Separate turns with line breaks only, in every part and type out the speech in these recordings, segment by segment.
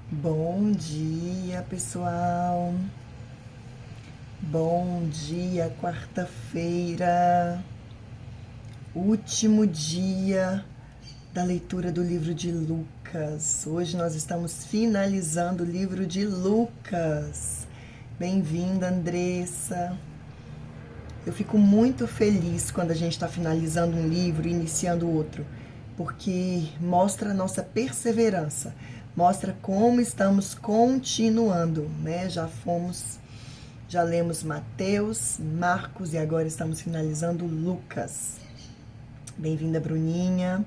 Bom dia, pessoal. Bom dia, quarta-feira, último dia da leitura do livro de Lucas. Hoje nós estamos finalizando o livro de Lucas. Bem-vinda, Andressa. Eu fico muito feliz quando a gente está finalizando um livro e iniciando outro, porque mostra a nossa perseverança, mostra como estamos continuando, né? Já lemos Mateus, Marcos e agora estamos finalizando Lucas. Bem-vinda, Bruninha.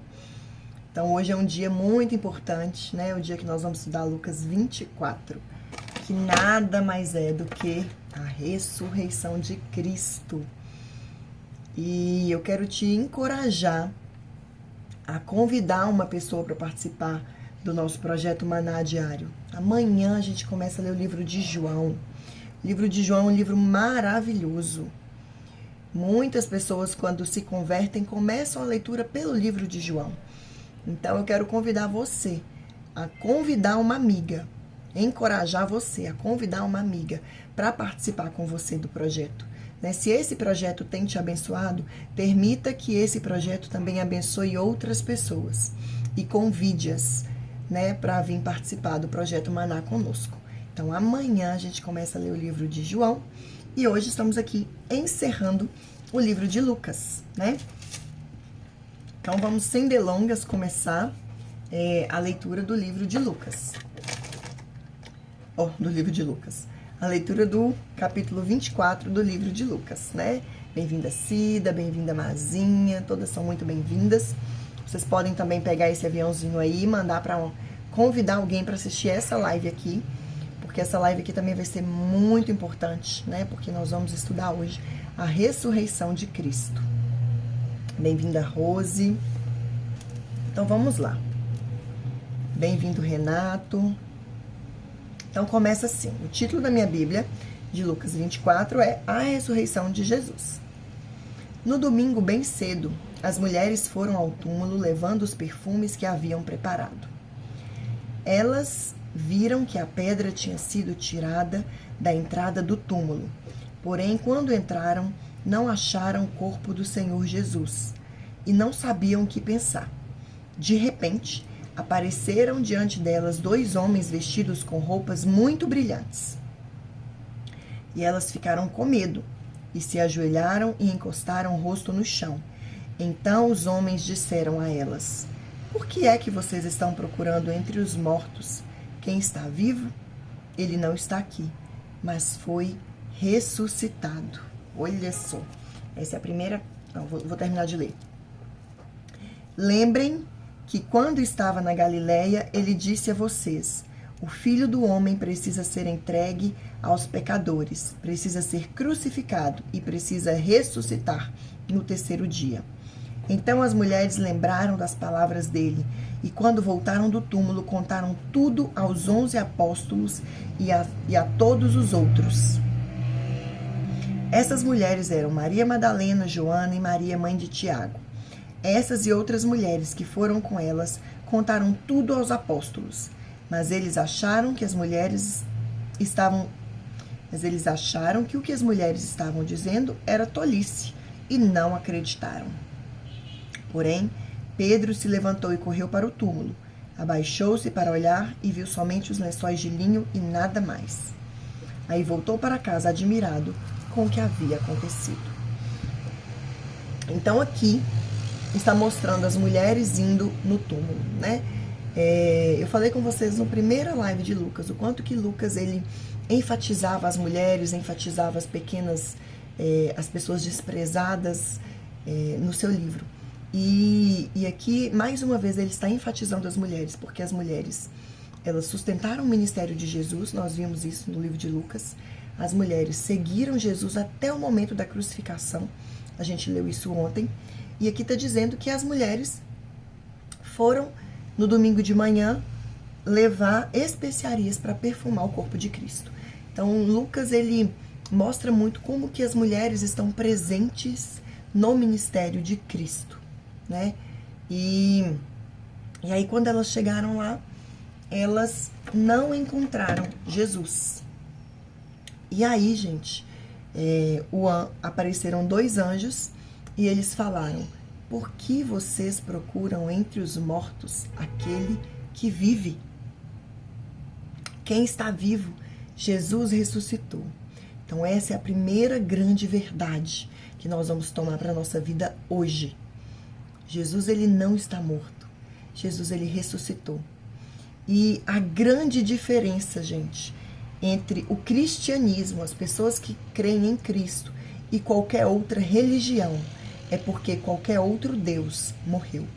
Então hoje é um dia muito importante, né? O dia que nós vamos estudar Lucas 24, que nada mais é do que a ressurreição de Cristo. E eu quero te encorajar a convidar uma pessoa para participar do nosso projeto Maná Diário. Amanhã a gente começa a ler o livro de João. O livro de João é um livro maravilhoso. Muitas pessoas, quando se convertem, começam a leitura pelo livro de João. Então eu quero convidar você a convidar uma amiga, encorajar você a convidar uma amiga para participar com você do projeto. Se esse projeto tem te abençoado, permita que esse projeto também abençoe outras pessoas e convide-as, para vir participar do projeto Maná conosco. Então amanhã a gente começa a ler o livro de João e hoje estamos aqui encerrando o livro de Lucas, Então vamos sem delongas começar a leitura do livro de Lucas. Do livro de Lucas. A leitura do capítulo 24 do livro de Lucas, Bem-vinda, Cida, bem-vinda, Mazinha, todas são muito bem-vindas. Vocês podem também pegar esse aviãozinho aí e mandar para convidar alguém para assistir essa live aqui, porque essa live aqui também vai ser muito importante, Porque nós vamos estudar hoje a ressurreição de Cristo. Bem-vinda, Rose. Então vamos lá. Bem-vindo, Renato. Então começa assim, o título da minha Bíblia, de Lucas 24, é A Ressurreição de Jesus. No domingo bem cedo, as mulheres foram ao túmulo levando os perfumes que haviam preparado. Elas viram que a pedra tinha sido tirada da entrada do túmulo, porém quando entraram, não acharam o corpo do Senhor Jesus e não sabiam o que pensar. De repente, apareceram diante delas dois homens vestidos com roupas muito brilhantes. E elas ficaram com medo e se ajoelharam e encostaram o rosto no chão. Então os homens disseram a elas: Por que é que vocês estão procurando entre os mortos quem está vivo? Ele não está aqui, mas foi ressuscitado. Olha só, essa é a primeira... Vou terminar de ler. Lembrem que quando estava na Galileia, ele disse a vocês: o Filho do Homem precisa ser entregue aos pecadores, precisa ser crucificado e precisa ressuscitar no terceiro dia. Então as mulheres lembraram das palavras dele e quando voltaram do túmulo, contaram tudo aos 11 apóstolos e a todos os outros. Essas mulheres eram Maria Madalena, Joana e Maria, mãe de Tiago. Essas e outras mulheres que foram com elas contaram tudo aos apóstolos, mas eles acharam que o que as mulheres estavam dizendo era tolice e não acreditaram. Porém, Pedro se levantou e correu para o túmulo. Abaixou-se para olhar e viu somente os lençóis de linho e nada mais. Aí voltou para casa admirado com o que havia acontecido. Então aqui está mostrando as mulheres indo no túmulo, Eu falei com vocês na primeira live de Lucas, o quanto que Lucas, ele enfatizava as mulheres, enfatizava as pequenas, as pessoas desprezadas no seu livro. E aqui, mais uma vez, ele está enfatizando as mulheres, porque as mulheres, elas sustentaram o ministério de Jesus, nós vimos isso no livro de Lucas. As mulheres seguiram Jesus até o momento da crucificação, a gente leu isso ontem. E aqui está dizendo que as mulheres foram, no domingo de manhã, levar especiarias para perfumar o corpo de Cristo. Então, Lucas, ele mostra muito como que as mulheres estão presentes no ministério de Cristo, E aí, quando elas chegaram lá, elas não encontraram Jesus. E aí, gente, apareceram 2 anjos e eles falaram: por que vocês procuram entre os mortos aquele que vive? Quem está vivo? Jesus ressuscitou. Então essa é a primeira grande verdade que nós vamos tomar para a nossa vida hoje. Jesus, ele não está morto. Jesus, ele ressuscitou. E a grande diferença, gente, entre o cristianismo, as pessoas que creem em Cristo, e qualquer outra religião, é porque qualquer outro Deus morreu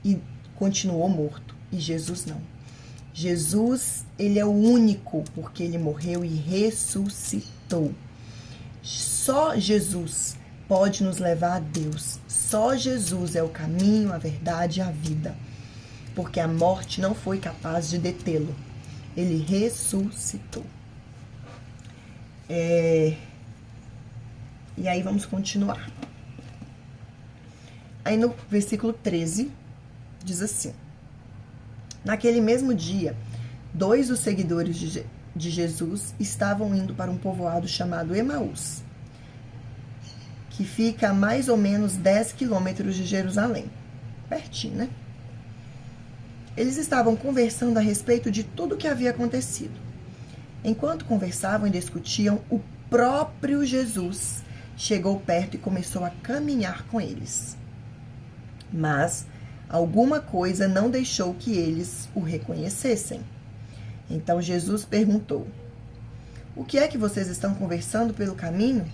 e continuou morto, e Jesus não. Jesus, ele é o único, porque ele morreu e ressuscitou. Só Jesus pode nos levar a Deus. Só Jesus é o caminho, a verdade e a vida. Porque a morte não foi capaz de detê-lo. Ele ressuscitou. E aí vamos continuar. Aí no versículo 13, diz assim: naquele mesmo dia, 2 dos seguidores de Jesus estavam indo para um povoado chamado Emaús, que fica a mais ou menos 10 quilômetros de Jerusalém. Pertinho, né? Eles estavam conversando a respeito de tudo o que havia acontecido. Enquanto conversavam e discutiam, o próprio Jesus chegou perto e começou a caminhar com eles. Mas alguma coisa não deixou que eles o reconhecessem. Então Jesus perguntou: o que é que vocês estão conversando pelo caminho?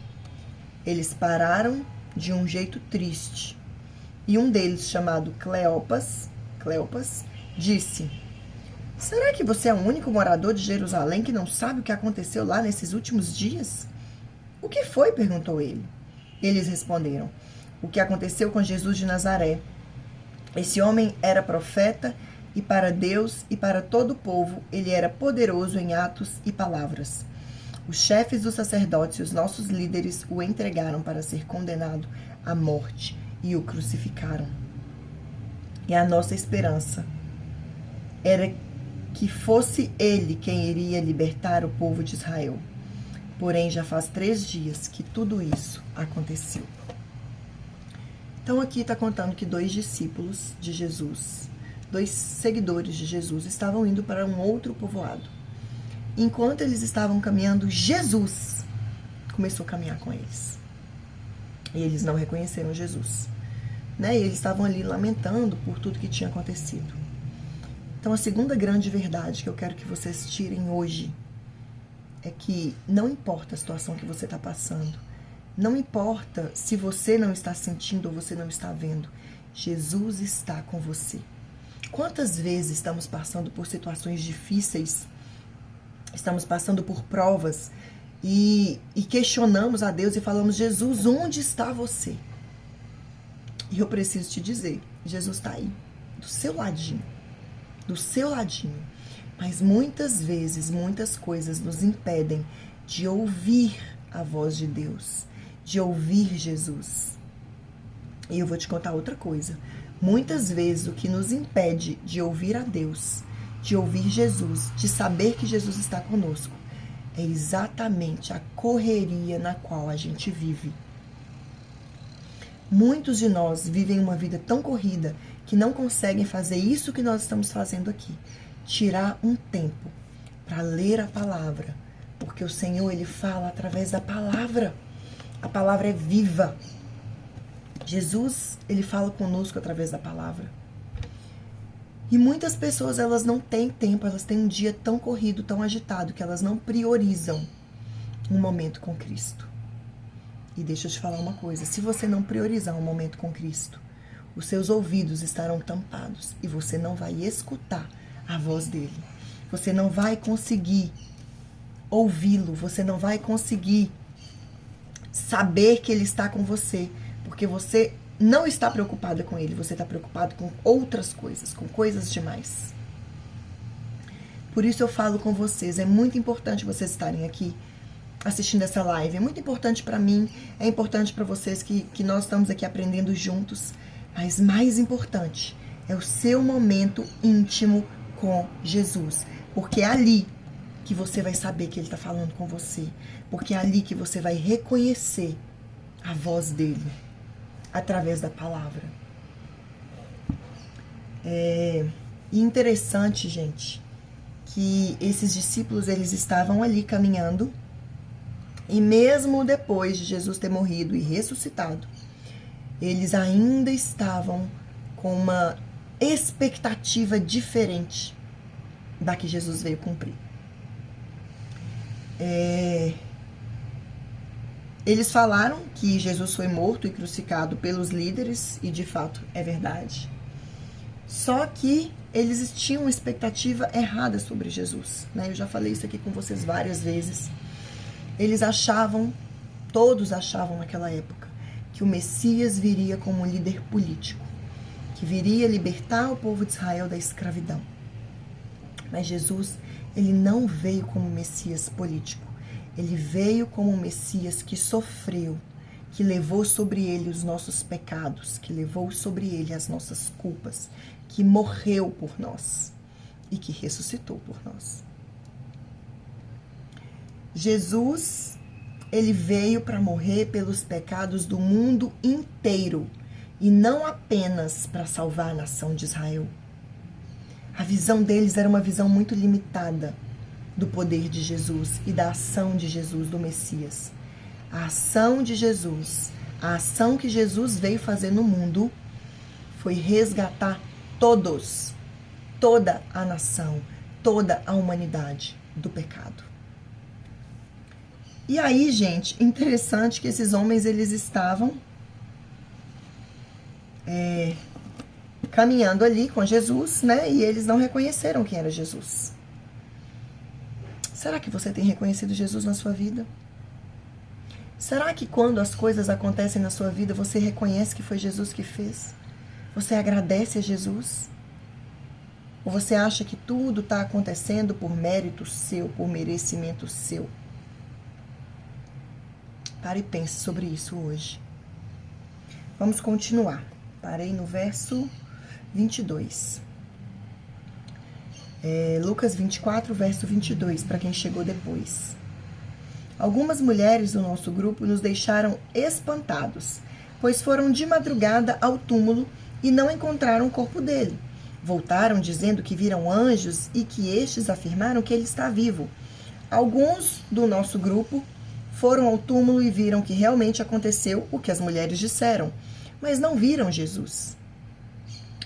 Eles pararam de um jeito triste. E um deles, chamado Cleopas, disse: será que você é o único morador de Jerusalém que não sabe o que aconteceu lá nesses últimos dias? O que foi? Perguntou ele. Eles responderam: o que aconteceu com Jesus de Nazaré. Esse homem era profeta, e para Deus e para todo o povo ele era poderoso em atos e palavras. Os chefes dos sacerdotes e os nossos líderes o entregaram para ser condenado à morte e o crucificaram. E a nossa esperança era que fosse ele quem iria libertar o povo de Israel. Porém, já faz 3 dias que tudo isso aconteceu. Então aqui está contando que 2 discípulos de Jesus, 2 seguidores de Jesus, estavam indo para um outro povoado. Enquanto eles estavam caminhando, Jesus começou a caminhar com eles. E eles não reconheceram Jesus. E eles estavam ali lamentando por tudo que tinha acontecido. Então a segunda grande verdade que eu quero que vocês tirem hoje é que não importa a situação que você está passando, não importa se você não está sentindo ou você não está vendo, Jesus está com você. Quantas vezes estamos passando por situações difíceis, estamos passando por provas e questionamos a Deus e falamos: Jesus, onde está você? E eu preciso te dizer, Jesus está aí, do seu ladinho, Mas muitas vezes, muitas coisas nos impedem de ouvir a voz de Deus, de ouvir Jesus. E eu vou te contar outra coisa. Muitas vezes o que nos impede de ouvir a Deus, de ouvir Jesus, de saber que Jesus está conosco, é exatamente a correria na qual a gente vive. Muitos de nós vivem uma vida tão corrida que não conseguem fazer isso que nós estamos fazendo aqui. Tirar um tempo para ler a palavra, porque o Senhor, ele fala através da palavra. A palavra é viva. Jesus, ele fala conosco através da palavra. E muitas pessoas, elas não têm tempo, elas têm um dia tão corrido, tão agitado, que elas não priorizam um momento com Cristo. E deixa eu te falar uma coisa, se você não priorizar um momento com Cristo, os seus ouvidos estarão tampados e você não vai escutar a voz dele. Você não vai conseguir ouvi-lo, você não vai conseguir saber que ele está com você, porque você não está preocupada com ele, você está preocupado com outras coisas, com coisas demais. Por isso eu falo com vocês, é muito importante vocês estarem aqui assistindo essa live, é muito importante para mim, é importante para vocês que nós estamos aqui aprendendo juntos, mas mais importante é o seu momento íntimo com Jesus. Porque é ali que você vai saber que ele está falando com você. Porque é ali que você vai reconhecer a voz dele, através da palavra. E interessante, gente, que esses discípulos, eles estavam ali caminhando, e mesmo depois de Jesus ter morrido e ressuscitado, eles ainda estavam com uma expectativa diferente da que Jesus veio cumprir. Eles falaram que Jesus foi morto e crucificado pelos líderes, e de fato é verdade. Só que eles tinham uma expectativa errada sobre Jesus, né? Eu já falei isso aqui com vocês várias vezes. Eles achavam, todos achavam naquela época, que o Messias viria como um líder político, que viria libertar o povo de Israel da escravidão. Mas Jesus, ele não veio como Messias político. Ele veio como um Messias que sofreu, que levou sobre ele os nossos pecados, que levou sobre ele as nossas culpas, que morreu por nós e que ressuscitou por nós. Jesus, ele veio para morrer pelos pecados do mundo inteiro e não apenas para salvar a nação de Israel. A visão deles era uma visão muito limitada do poder de Jesus e da ação de Jesus, do Messias. A ação de Jesus, a ação que Jesus veio fazer no mundo, foi resgatar todos, toda a nação, toda a humanidade do pecado. E aí, gente, interessante que esses homens, eles estavam caminhando ali com Jesus, né? E eles não reconheceram quem era Jesus. Será que você tem reconhecido Jesus na sua vida? Será que quando as coisas acontecem na sua vida, você reconhece que foi Jesus que fez? Você agradece a Jesus? Ou você acha que tudo está acontecendo por mérito seu, por merecimento seu? Pare e pense sobre isso hoje. Vamos continuar. Parei no verso 22. Lucas 24, verso 22, para quem chegou depois. Algumas mulheres do nosso grupo nos deixaram espantados, pois foram de madrugada ao túmulo e não encontraram o corpo dele. Voltaram dizendo que viram anjos e que estes afirmaram que ele está vivo. Alguns do nosso grupo foram ao túmulo e viram que realmente aconteceu o que as mulheres disseram, mas não viram Jesus.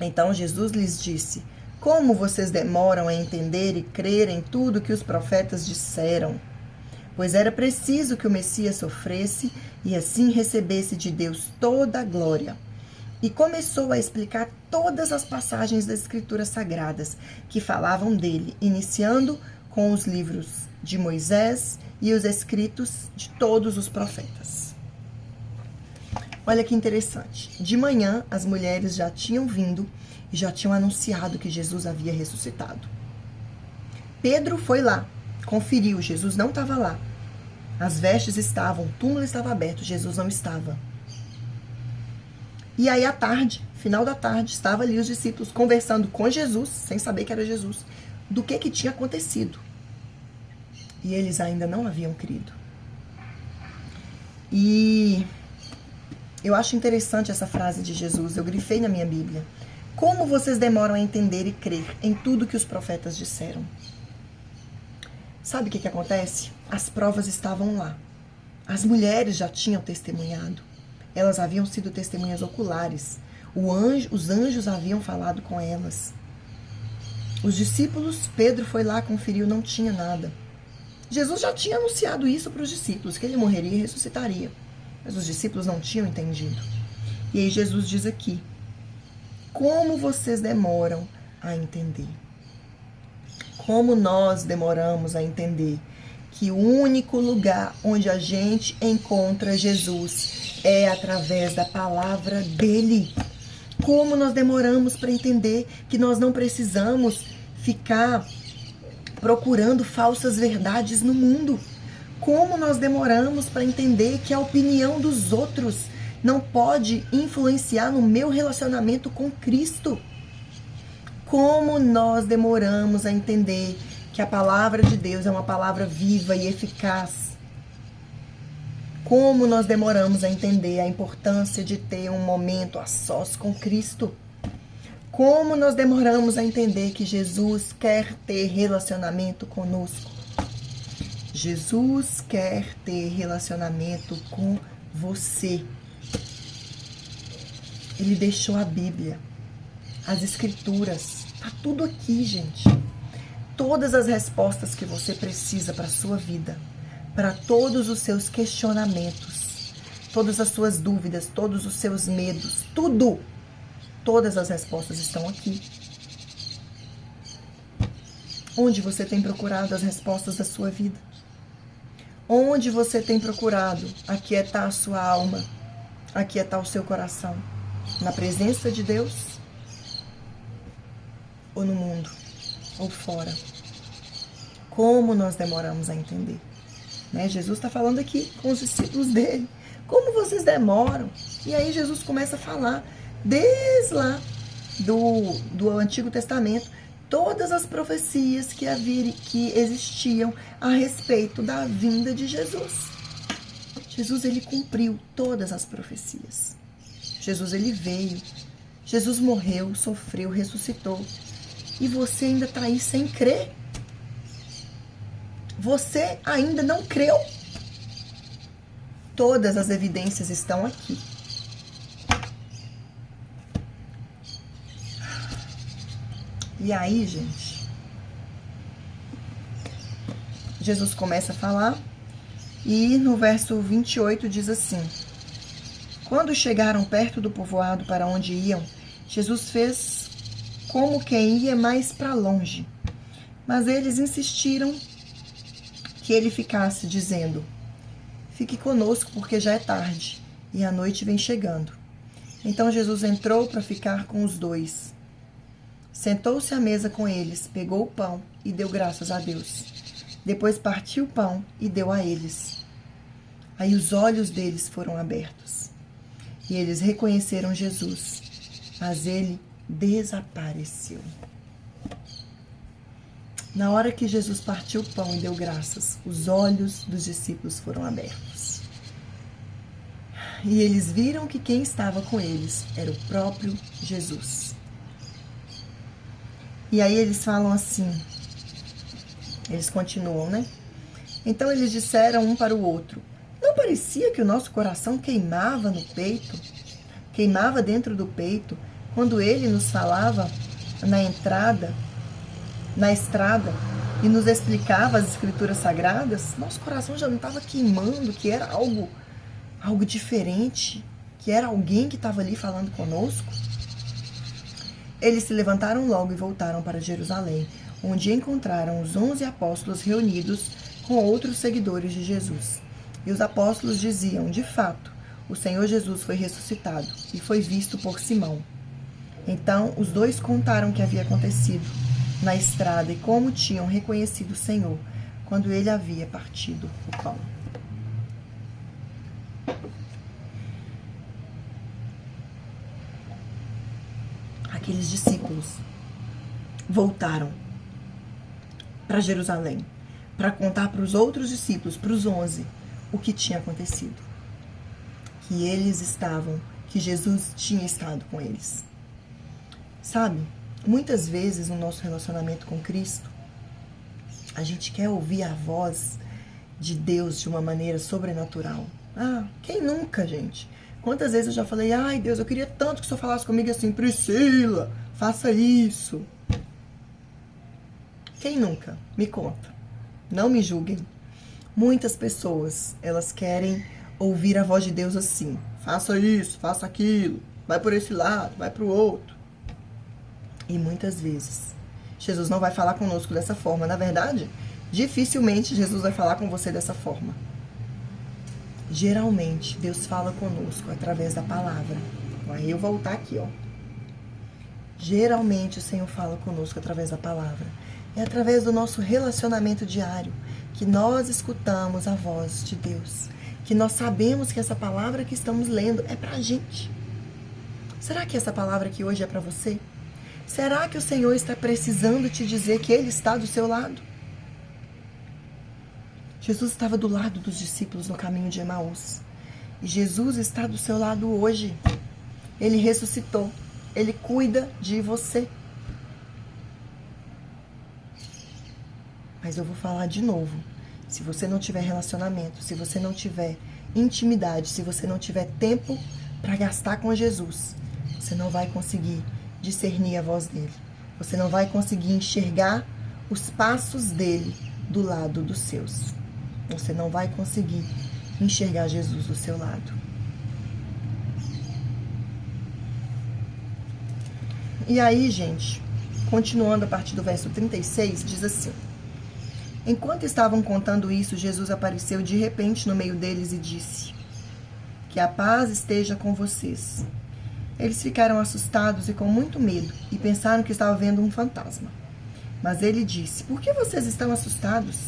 Então Jesus lhes disse: como vocês demoram a entender e crer em tudo que os profetas disseram? Pois era preciso que o Messias sofresse e assim recebesse de Deus toda a glória. E começou a explicar todas as passagens das Escrituras Sagradas que falavam dele, iniciando com os livros de Moisés e os escritos de todos os profetas. Olha que interessante. De manhã, as mulheres já tinham vindo e já tinham anunciado que Jesus havia ressuscitado. Pedro foi lá, conferiu, Jesus não estava lá. As vestes estavam, o túmulo estava aberto, Jesus não estava. E aí à tarde, final da tarde, estavam ali os discípulos conversando com Jesus, sem saber que era Jesus, do que tinha acontecido. E eles ainda não haviam crido. E eu acho interessante essa frase de Jesus, eu grifei na minha Bíblia. Como vocês demoram a entender e crer em tudo que os profetas disseram? Sabe o que acontece? As provas estavam lá. As mulheres já tinham testemunhado. Elas haviam sido testemunhas oculares. Os anjos haviam falado com elas. Os discípulos, Pedro foi lá, conferiu, não tinha nada. Jesus já tinha anunciado isso para os discípulos, que ele morreria e ressuscitaria. Mas os discípulos não tinham entendido. E aí Jesus diz aqui: como vocês demoram a entender? Como nós demoramos a entender que o único lugar onde a gente encontra Jesus é através da palavra dele. Como nós demoramos para entender que nós não precisamos ficar procurando falsas verdades no mundo. Como nós demoramos para entender que a opinião dos outros não pode influenciar no meu relacionamento com Cristo. Como nós demoramos a entender que a palavra de Deus é uma palavra viva e eficaz. Como nós demoramos a entender a importância de ter um momento a sós com Cristo. Como nós demoramos a entender que Jesus quer ter relacionamento conosco. Jesus quer ter relacionamento com você. Ele deixou a Bíblia, as Escrituras, tá tudo aqui, gente. Todas as respostas que você precisa para a sua vida, para todos os seus questionamentos, todas as suas dúvidas, todos os seus medos, tudo. Todas as respostas estão aqui. Onde você tem procurado as respostas da sua vida? Onde você tem procurado aquietar a sua alma, aquietar o seu coração? Na presença de Deus? Ou no mundo? Ou fora? Como nós demoramos a entender? Né? Jesus está falando aqui com os discípulos dele. Como vocês demoram? E aí Jesus começa a falar, desde lá do Antigo Testamento, todas as profecias que existiam a respeito da vinda de Jesus. Jesus, ele cumpriu todas as profecias. Jesus, ele veio. Jesus morreu, sofreu, ressuscitou. E você ainda está aí sem crer? Você ainda não creu? Todas as evidências estão aqui. E aí, gente, Jesus começa a falar e no verso 28 diz assim: quando chegaram perto do povoado para onde iam, Jesus fez como quem ia mais para longe. Mas eles insistiram que ele ficasse, dizendo: fique conosco, porque já é tarde e a noite vem chegando. Então Jesus entrou para ficar com os dois. Sentou-se à mesa com eles, pegou o pão e deu graças a Deus. Depois partiu o pão e deu a eles. Aí os olhos deles foram abertos. E eles reconheceram Jesus, mas ele desapareceu. Na hora que Jesus partiu o pão e deu graças, os olhos dos discípulos foram abertos. E eles viram que quem estava com eles era o próprio Jesus. E aí eles falam assim, eles continuam, né? Então eles disseram um para o outro: não parecia que o nosso coração queimava no peito, queimava dentro do peito, quando ele nos falava na estrada, e nos explicava as escrituras sagradas? Nosso coração já não estava queimando, que era algo diferente, que era alguém que estava ali falando conosco? Eles se levantaram logo e voltaram para Jerusalém, onde encontraram os 11 apóstolos reunidos com outros seguidores de Jesus. E os apóstolos diziam: de fato, o Senhor Jesus foi ressuscitado e foi visto por Simão. Então os dois contaram o que havia acontecido na estrada e como tinham reconhecido o Senhor quando ele havia partido o pão. Aqueles discípulos voltaram para Jerusalém para contar para os outros discípulos, para os 11, o que tinha acontecido. Que Jesus tinha estado com eles. Sabe, muitas vezes no nosso relacionamento com Cristo, a gente quer ouvir a voz de Deus de uma maneira sobrenatural. Ah, quem nunca, gente? Quantas vezes eu já falei: ai Deus, eu queria tanto que o Senhor falasse comigo assim: Priscila, faça isso. Quem nunca? Me conta. Não me julguem. Muitas pessoas, elas querem ouvir a voz de Deus assim: faça isso, faça aquilo, vai por esse lado, vai para o outro. E muitas vezes Jesus não vai falar conosco dessa forma. Na verdade, dificilmente Jesus vai falar com você dessa forma. Geralmente, Deus fala conosco através da palavra. Aí eu vou voltar aqui, ó. Geralmente, o Senhor fala conosco através da palavra. É através do nosso relacionamento diário que nós escutamos a voz de Deus. Que nós sabemos que essa palavra que estamos lendo é pra gente. Será que essa palavra aqui hoje é pra você? Será que o Senhor está precisando te dizer que Ele está do seu lado? Jesus estava do lado dos discípulos no caminho de Emaús. E Jesus está do seu lado hoje. Ele ressuscitou. Ele cuida de você. Mas eu vou falar de novo. Se você não tiver relacionamento, se você não tiver intimidade, se você não tiver tempo para gastar com Jesus, você não vai conseguir discernir a voz dele. Você não vai conseguir enxergar os passos dele do lado dos seus. Você não vai conseguir enxergar Jesus do seu lado. E aí, gente, continuando a partir do verso 36, diz assim: enquanto estavam contando isso, Jesus apareceu de repente no meio deles e disse: que a paz esteja com vocês. Eles ficaram assustados e com muito medo e pensaram que estavam vendo um fantasma. Mas ele disse: por que vocês estão assustados?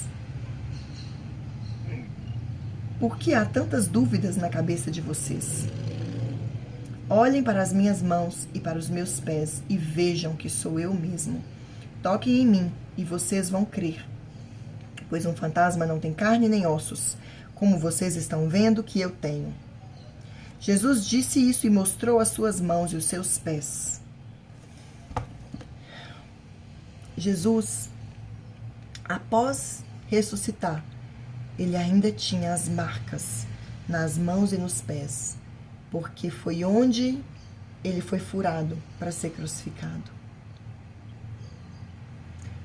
Por que há tantas dúvidas na cabeça de vocês? Olhem para as minhas mãos e para os meus pés e vejam que sou eu mesmo. Toquem em mim e vocês vão crer. Pois um fantasma não tem carne nem ossos, como vocês estão vendo que eu tenho. Jesus disse isso e mostrou as suas mãos e os seus pés. Jesus, após ressuscitar, ele ainda tinha as marcas nas mãos e nos pés, porque foi onde ele foi furado para ser crucificado.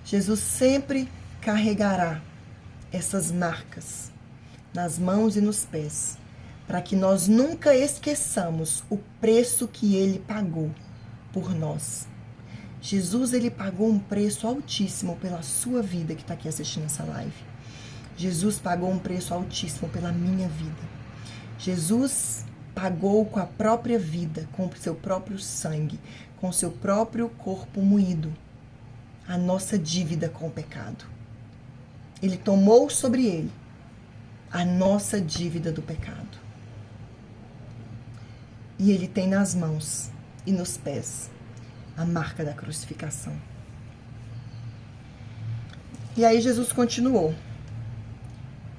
Jesus sempre carregará essas marcas nas mãos e nos pés, para que nós nunca esqueçamos o preço que ele pagou por nós. Jesus, ele pagou um preço altíssimo pela sua vida que está aqui assistindo essa live. Jesus pagou um preço altíssimo pela minha vida. Jesus pagou com a própria vida, com o seu próprio sangue, com o seu próprio corpo moído, a nossa dívida com o pecado. Ele tomou sobre ele a nossa dívida do pecado. E ele tem nas mãos e nos pés a marca da crucificação. E aí Jesus continuou.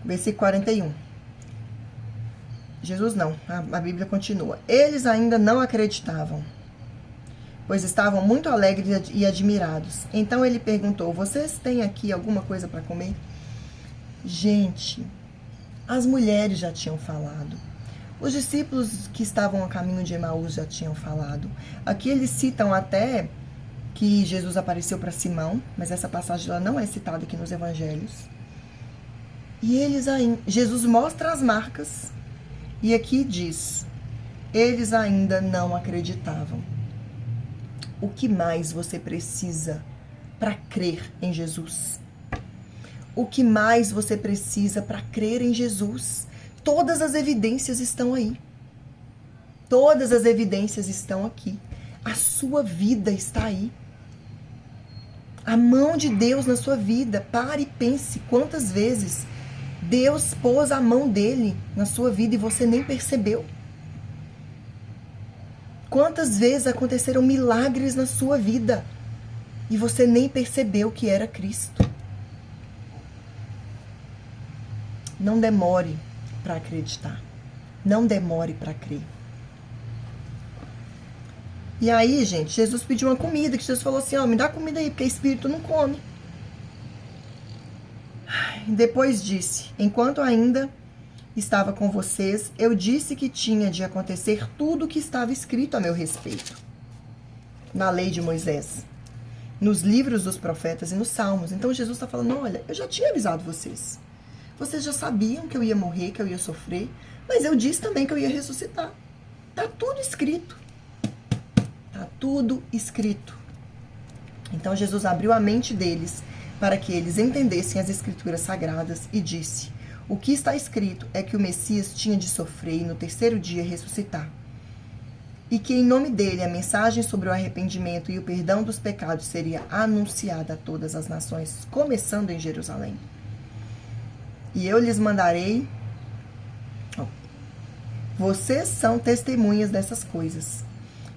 Versículo 41. Jesus não, a Bíblia continua. Eles ainda não acreditavam, pois estavam muito alegres e admirados. Então ele perguntou: vocês têm aqui alguma coisa para comer? Gente, as mulheres já tinham falado. Os discípulos que estavam a caminho de Emaús já tinham falado. Aqui eles citam até que Jesus apareceu para Simão, mas essa passagem ela não é citada aqui nos evangelhos. E eles ainda, Jesus mostra as marcas e aqui diz: eles ainda não acreditavam. O que mais você precisa para crer em Jesus? O que mais você precisa para crer em Jesus? Todas as evidências estão aí. Todas as evidências estão aqui. A sua vida está aí. A mão de Deus na sua vida. Pare e pense quantas vezes Deus pôs a mão dele na sua vida e você nem percebeu. Quantas vezes aconteceram milagres na sua vida e você nem percebeu que era Cristo. Não demore para acreditar. Não demore para crer. E aí, gente, Jesus pediu uma comida, que Jesus falou assim: ó, me dá comida aí, porque espírito não come. Depois disse: enquanto ainda estava com vocês, eu disse que tinha de acontecer tudo o que estava escrito a meu respeito na lei de Moisés, nos livros dos profetas e nos salmos. Então Jesus está falando: olha, eu já tinha avisado vocês. Vocês já sabiam que eu ia morrer, que eu ia sofrer, mas eu disse também que eu ia ressuscitar. Tá tudo escrito. Tá tudo escrito. Então Jesus abriu a mente deles para que eles entendessem as escrituras sagradas e disse: o que está escrito é que o Messias tinha de sofrer e no terceiro dia ressuscitar. E que em nome dele a mensagem sobre o arrependimento e o perdão dos pecados seria anunciada a todas as nações, começando em Jerusalém. E eu lhes mandarei... Vocês são testemunhas dessas coisas.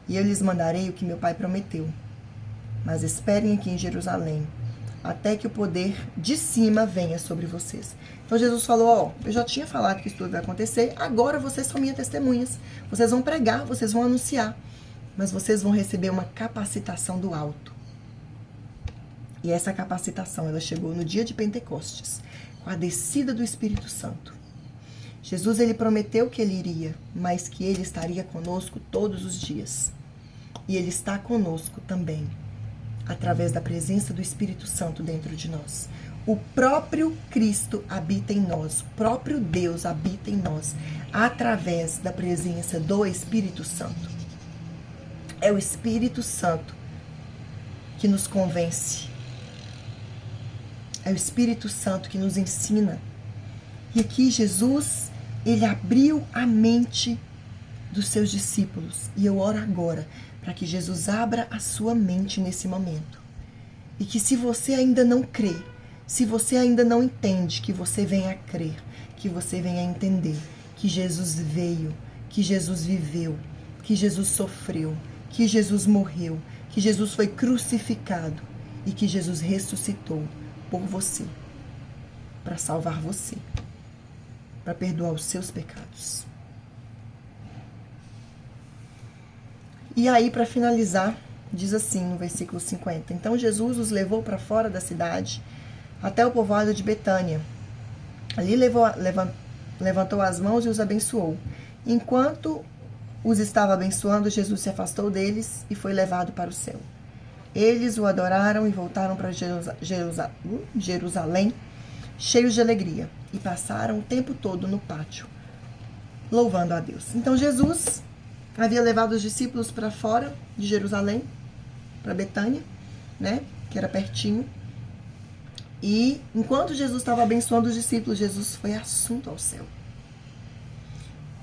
E eu lhes mandarei o que meu pai prometeu. mas esperem aqui em Jerusalém, até que o poder de cima venha sobre vocês. Então Jesus falou, ó, eu já tinha falado que isso tudo vai acontecer, agora vocês são minhas testemunhas. Vocês vão pregar, vocês vão anunciar, mas vocês vão receber uma capacitação do alto. E essa capacitação, ela chegou no dia de Pentecostes, com a descida do Espírito Santo. Jesus, ele prometeu que ele iria, mas que ele estaria conosco todos os dias. E ele está conosco também, através da presença do Espírito Santo dentro de nós. O próprio Cristo habita em nós, o próprio Deus habita em nós, através da presença do Espírito Santo. É o Espírito Santo que nos convence. É o Espírito Santo que nos ensina. E aqui Jesus, ele abriu a mente dos seus discípulos. E eu oro agora para que Jesus abra a sua mente nesse momento. E que se você ainda não crê, se você ainda não entende, que você venha a crer, que você venha a entender que Jesus veio, que Jesus viveu, que Jesus sofreu, que Jesus morreu, que Jesus foi crucificado e que Jesus ressuscitou por você, para salvar você, para perdoar os seus pecados. E aí, para finalizar, diz assim no versículo 50, então Jesus os levou para fora da cidade, até o povoado de Betânia. Ali levantou as mãos e os abençoou. Enquanto os estava abençoando, Jesus se afastou deles e foi levado para o céu. Eles o adoraram e voltaram para Jerusalém, cheios de alegria, e passaram o tempo todo no pátio, louvando a Deus. Então Jesus havia levado os discípulos para fora de Jerusalém, para Betânia, né, que era pertinho. E enquanto Jesus estava abençoando os discípulos, Jesus foi assunto ao céu.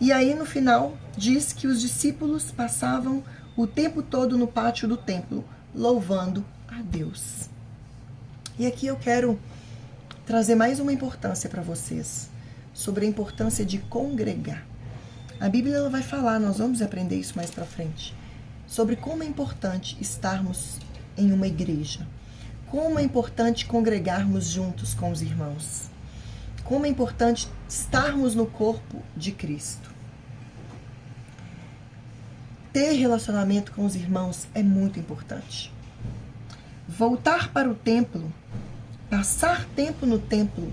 E aí no final diz que os discípulos passavam o tempo todo no pátio do templo, louvando a Deus. E aqui eu quero trazer mais uma importância para vocês, sobre a importância de congregar. A Bíblia ela vai falar, nós vamos aprender isso mais para frente, sobre como é importante estarmos em uma igreja, como é importante congregarmos juntos com os irmãos, como é importante estarmos no corpo de Cristo. Ter relacionamento com os irmãos é muito importante. Voltar para o templo, passar tempo no templo,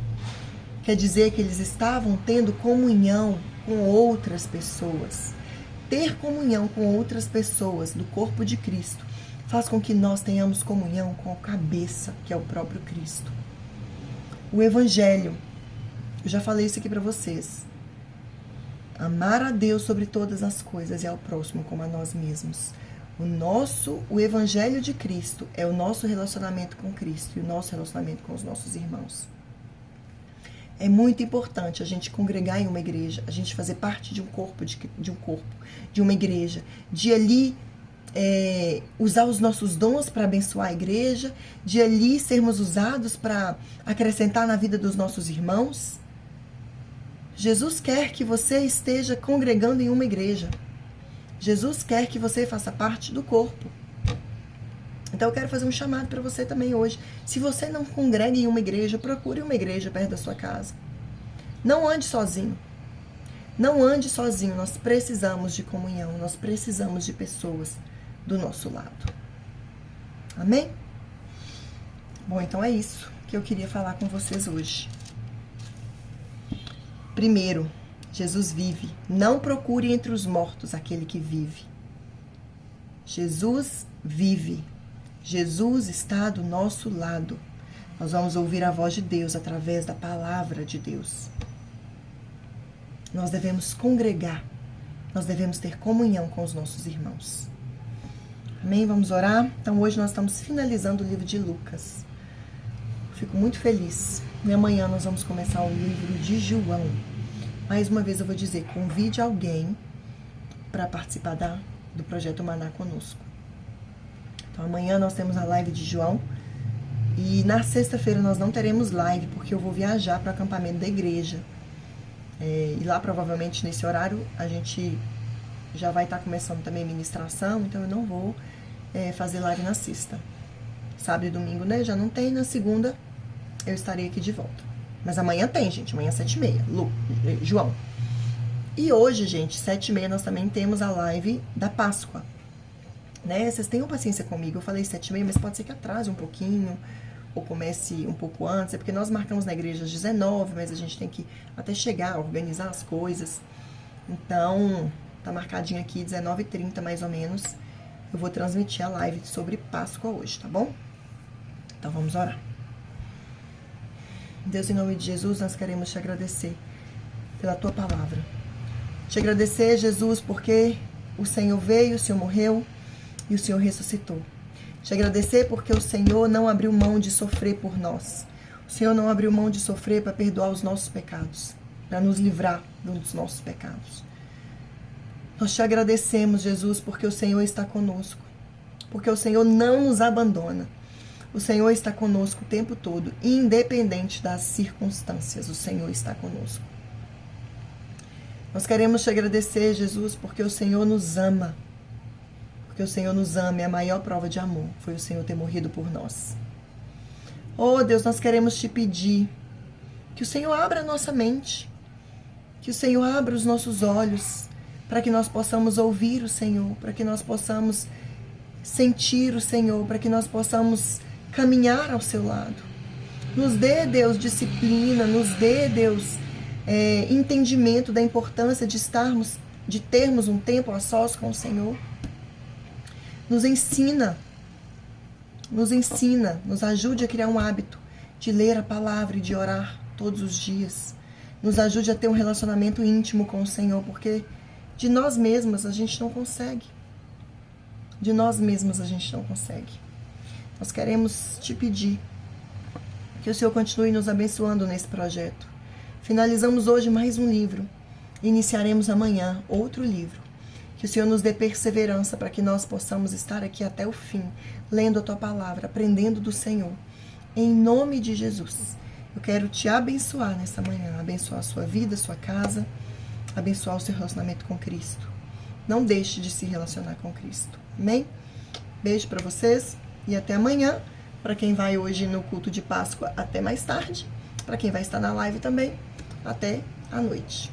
quer dizer que eles estavam tendo comunhão com outras pessoas. Ter comunhão com outras pessoas do corpo de Cristo faz com que nós tenhamos comunhão com a cabeça, que é o próprio Cristo. O Evangelho, eu já falei isso aqui para vocês. Amar a Deus sobre todas as coisas e ao próximo como a nós mesmos. O Evangelho de Cristo é o nosso relacionamento com Cristo e o nosso relacionamento com os nossos irmãos. É muito importante a gente congregar em uma igreja, a gente fazer parte de um corpo, de uma igreja, de ali usar os nossos dons para abençoar a igreja, de ali sermos usados para acrescentar na vida dos nossos irmãos. Jesus quer que você esteja congregando em uma igreja. Jesus quer que você faça parte do corpo. Então eu quero fazer um chamado para você também hoje. Se você não congrega em uma igreja, procure uma igreja perto da sua casa. Não ande sozinho. Não ande sozinho. Nós precisamos de comunhão. Nós precisamos de pessoas do nosso lado. Amém? Bom, então é isso que eu queria falar com vocês hoje. Primeiro, Jesus vive. Não procure entre os mortos aquele que vive. Jesus vive. Jesus está do nosso lado. Nós vamos ouvir a voz de Deus através da palavra de Deus. Nós devemos congregar. Nós devemos ter comunhão com os nossos irmãos. Amém? Vamos orar? Então hoje nós estamos finalizando o livro de Lucas. Fico muito feliz. E amanhã nós vamos começar o livro de João. Mais uma vez eu vou dizer, convide alguém para participar do Projeto Maná conosco. Então amanhã nós temos a live de João. E na sexta-feira nós não teremos live, porque eu vou viajar para o acampamento da igreja. E lá provavelmente nesse horário a gente já vai estar começando também a ministração, então eu não vou fazer live na sexta. sábado e domingo, né? Já não tem. Na segunda eu estarei aqui de volta. Mas amanhã tem, gente. Amanhã 7h30. João. E hoje, gente, 7h30, nós também temos a live da Páscoa. Né? Vocês tenham paciência comigo. Eu falei 7h30, mas pode ser que atrase um pouquinho. Ou comece um pouco antes. É porque nós marcamos na igreja às 19h, mas a gente tem que até chegar, organizar as coisas. Então, tá marcadinho aqui 19h30, mais ou menos. Eu vou transmitir a live sobre Páscoa hoje, tá bom? Então, vamos orar. Deus, em nome de Jesus, nós queremos te agradecer pela tua palavra. Te agradecer, Jesus, porque o Senhor veio, o Senhor morreu e o Senhor ressuscitou. Te agradecer porque o Senhor não abriu mão de sofrer por nós. O Senhor não abriu mão de sofrer para perdoar os nossos pecados, para nos livrar dos nossos pecados. Nós te agradecemos, Jesus, porque o Senhor está conosco, porque o Senhor não nos abandona. O Senhor está conosco o tempo todo, independente das circunstâncias, o Senhor está conosco. Nós queremos te agradecer, Jesus, porque o Senhor nos ama. Porque o Senhor nos ama, e a maior prova de amor foi o Senhor ter morrido por nós. Oh, Deus, nós queremos te pedir que o Senhor abra a nossa mente, que o Senhor abra os nossos olhos, para que nós possamos ouvir o Senhor, para que nós possamos sentir o Senhor, para que nós possamos caminhar ao seu lado. Nos dê, Deus, disciplina, nos dê, Deus, entendimento da importância de termos um tempo a sós com o Senhor. Nos ensina, nos ajude a criar um hábito de ler a palavra e de orar todos os dias. Nos ajude a ter um relacionamento íntimo com o Senhor, porque de nós mesmas a gente não consegue. De nós mesmas a gente não consegue. Nós queremos te pedir que o Senhor continue nos abençoando nesse projeto. Finalizamos hoje mais um livro. Iniciaremos amanhã outro livro. Que o Senhor nos dê perseverança para que nós possamos estar aqui até o fim, lendo a tua palavra, aprendendo do Senhor. Em nome de Jesus, eu quero te abençoar nessa manhã, abençoar a sua vida, a sua casa, abençoar o seu relacionamento com Cristo. Não deixe de se relacionar com Cristo. Amém? Beijo para vocês e até amanhã. Para quem vai hoje no culto de Páscoa, até mais tarde. Para quem vai estar na live também, até à noite.